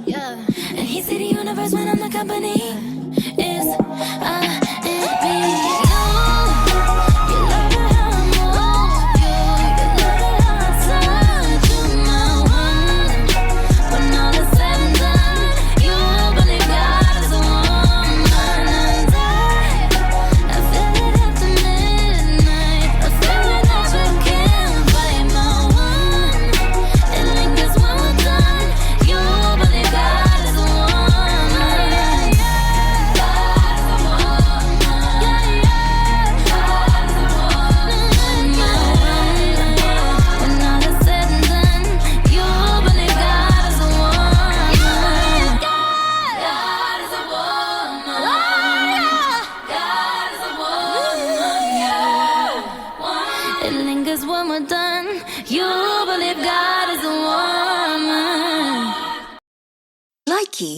Yeah. And he see the universe when I'm the company. Is I and me. You love it how I move you. You love it how I touch you, my one. When all is said and done, you believe God is a woman. And I feel it after midnight. A feeling that you can't fight, my one. And lingers when we're done. You believe God is a woman. God is a woman. God is a woman. My one. When all is said and done, you believe God is a woman. God is a woman. God is a woman. Yeah. It lingers when we're done. You believe God is a woman. Likey